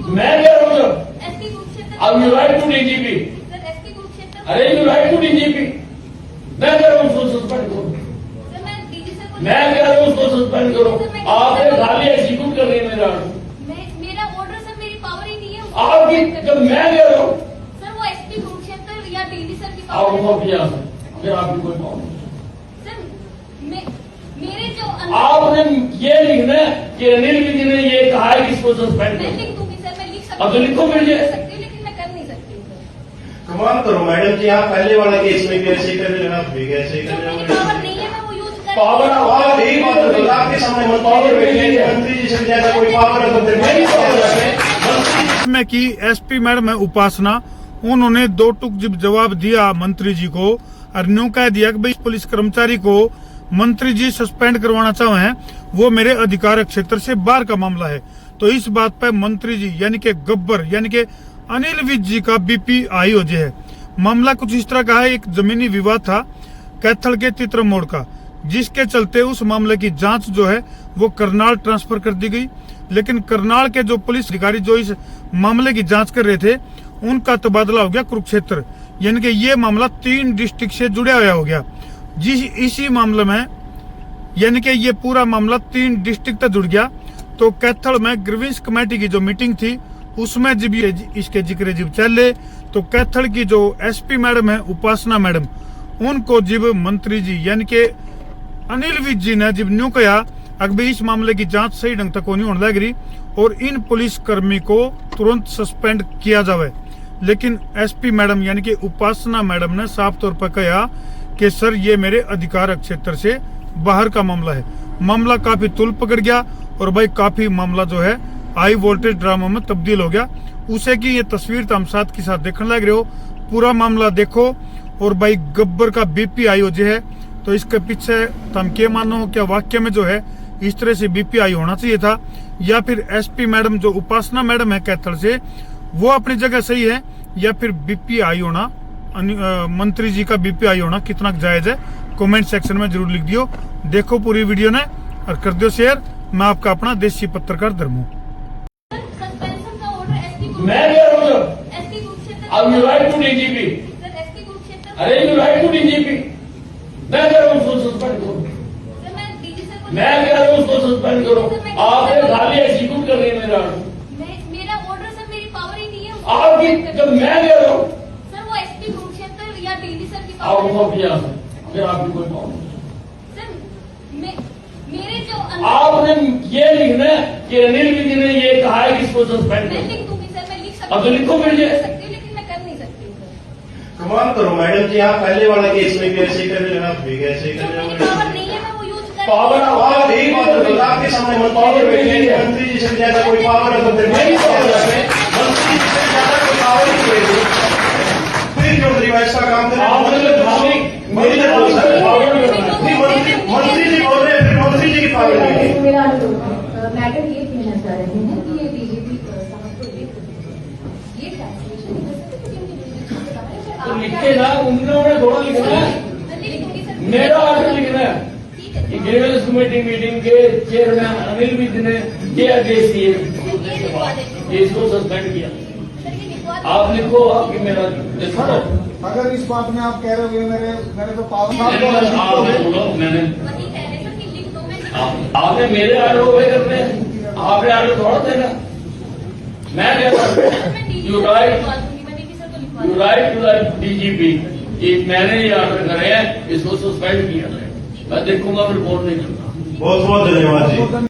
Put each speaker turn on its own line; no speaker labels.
मैं कह रहा हूँ
एसपी कुरुक्षेत्र।
अब you write to DGP.
Sir SP Kurukshetra.
अरे यू राइट टू डीजीपी। मैं कह रहा हूँ उसको सस्पेंड करो।
सर मैं डीजी सर को
मैं कह रहा हूँ उसको सस्पेंड करो। आपने खाली एग्जीक्यूट कर रही है मेरा
मेरा ऑर्डर सर मेरी पावर ही नहीं है।
आपकी जब मैं कह रहा हूँ
सर वो एसपी कुरुक्षेत्र या डीजी सर की
आप
पावर
वो किया फिर आपकी कोई प्रॉब्लम
सर मेरे जो
आपने ये लिखना है कि अनिल विधि ने ये कहा है कि इसको सस्पेंड
मैं
करो।
लिख दूंगी सर, मैं लिख सकती
अब तो लिखो फिर ये।
सकती हूँ, लेकिन मैं कर नहीं सकती हूँ सर।
कमाल करो मैडम जी, आप पहले वाला केस में भी ऐसे ही कर रहे हो, आप भी ऐसे ही कर
सर
रहे
मेरी
हो।
पावर नहीं है, मैं वो यूज कर
पावर
आप यही बात करो, आपके सामने मंत्री जी से ज्यादा कोई पावर है तो फिर मेरी पावर है।
में की एसपी मैडम है उपासना, उन्होंने दो टूक जब जवाब दिया मंत्री जी को और न्यू कह दिया कि भाई पुलिस कर्मचारी को मंत्री जी सस्पेंड करवाना चाहे हैं, वो मेरे अधिकार क्षेत्र से बाहर का मामला है। तो इस बात पर मंत्री जी यानी कि गब्बर यानी कि अनिल विज जी का बीपी हाई हो जाए है। मामला कुछ इस तरह का है, एक जमीनी विवाद था कैथल के तितर मोड़ का, जिसके चलते उस मामले की जांच जो है वो करनाल ट्रांसफर कर दी गई। लेकिन करनाल के जो पुलिस अधिकारी जो इस मामले की जांच कर रहे थे, उनका तबादला हो गया कुरुक्षेत्र, यानी कि ये मामला 3 डिस्ट्रिक्ट से जुड़ा हुआ हो गया। इसी मामले में यानी कि ये पूरा मामला 3 डिस्ट्रिक्ट तक जुड़ गया। तो कैथल में ग्रीवेंस कमेटी की जो मीटिंग थी उसमें जब ये इसके जिक्र जब चले, तो कैथल की जो एसपी मैडम है उपासना मैडम, उनको जब मंत्री जी यानी कि अनिल विज जी ने जब न्यू कहा अगर इस मामले की जांच सही ढंग तक नहीं होने लग रही और इन पुलिस कर्मी को तुरंत सस्पेंड किया जाए। लेकिन एसपी मैडम यानी कि उपासना मैडम ने साफ तौर पर कहा कि सर ये मेरे अधिकार क्षेत्र से बाहर का मामला है। मामला काफी तुल पकड़ गया और भाई काफी मामला जो है हाई वोल्टेज ड्रामा में तब्दील हो गया। उसे की ये तस्वीर तो हम साथ के साथ देखने लग रहे हो, पूरा मामला देखो। और भाई गब्बर का बीपी हाई हो जाए है, तो इसके पीछे तुम क्या मानो, क्या वाक्य में जो है इस तरह से बीपी हाई होना चाहिए था, या फिर एसपी मैडम जो उपासना मैडम है कैथल से, वो अपनी जगह सही है, या फिर बीपी हाई होना मंत्री जी का बीपी हाई होना कितना जायज है, कमेंट सेक्शन में जरूर लिख दियो। देखो पूरी वीडियो ने और कर दियो शेयर। मैं आपका अपना देसी पत्रकार धर्मू।
सस्पेंशन का ऑर्डर एसपी
मैं कह रहा हूँ
एसपी कुरुक्षेत्र।
अब you write to DGP.
Sir SP Kurukshetra.
अरे यू राइट टू डीजीपी। मैं कह रहा हूँ उसको सस्पेंड करो।
सर मैं डीजी सर को
मैं कह रहा हूँ उसको सस्पेंड करो। आपने खाली एग्जीक्यूट कर रही है मेरा
ऑर्डर सर मेरी पावर ही नहीं है।
आपकी जब मैं कह रहा हूँ
सर वो एसपी कुरुक्षेत्र या डीजी सर की
आप
पावर
वो किया फिर आपकी कोई प्रॉब्लम
सर मेरे जो
आपने ये लिखना है कि अनिल विधि ने ये कहा है कि इसको सस्पेंड
मैं
करो।
लिख दूंगी सर, मैं लिख सकती
अब तो लिखो फिर ये।
सकती हूँ, लेकिन मैं कर नहीं सकती हूँ सर।
कमाल करो मैडम जी, आप पहले वाला केस में भी ऐसे ही कर रहे हो, आप भी ऐसे ही कर
सर
रहे
मेरी
हो।
पावर नहीं है, मैं वो यूज कर
पावर
आप यही बात करो, आपके सामने मंत्री जी से ज्यादा कोई पावर है तो फिर मेरी पावर है। मंत्री जी से ज्यादा कोई पावर ही नहीं है, फिर क्यों रिवाइज का काम करें?
आपने तो खाली
मंत्री जी बोल रहे हैं, फिर मंत्री जी की पावर नहीं है।
मेरा मैडम ये कहना चाह रहे हैं कि ये डीजीपी साहब को ये ट्रांसलेशन
तो लिखे ना, उन्होंने थोड़ा लिखना है,
मैं लिख दूंगी सर।
मेरा आर्डर लिखना है
ठीक है
कि ग्रीवेंस कमेटी मीटिंग के चेयरमैन अनिल विधि ने ये आदेश दिए
ये लिखवा देती
कि इसको सस्पेंड किया।
सर ये लिखवा
आप लिखो, आपकी मेरा लिखो।
अगर इस बात में आप कह रहे हो मेरे तो पावर
आपने बोलो, मैंने
वही कह रहे सर कि लिख दो, मैं
आपने मेरे आर्डर ओबे करने हैं, आपने आर्डर थोड़ा देना। मैं कह रहा हूँ you write to the DGP कि मैंने ये आर्डर करे हैं, इसको सस्पेंड किया जाए। मैं देखूंगा, रिपोर्ट नहीं करता।
बहुत बहुत धन्यवाद जी।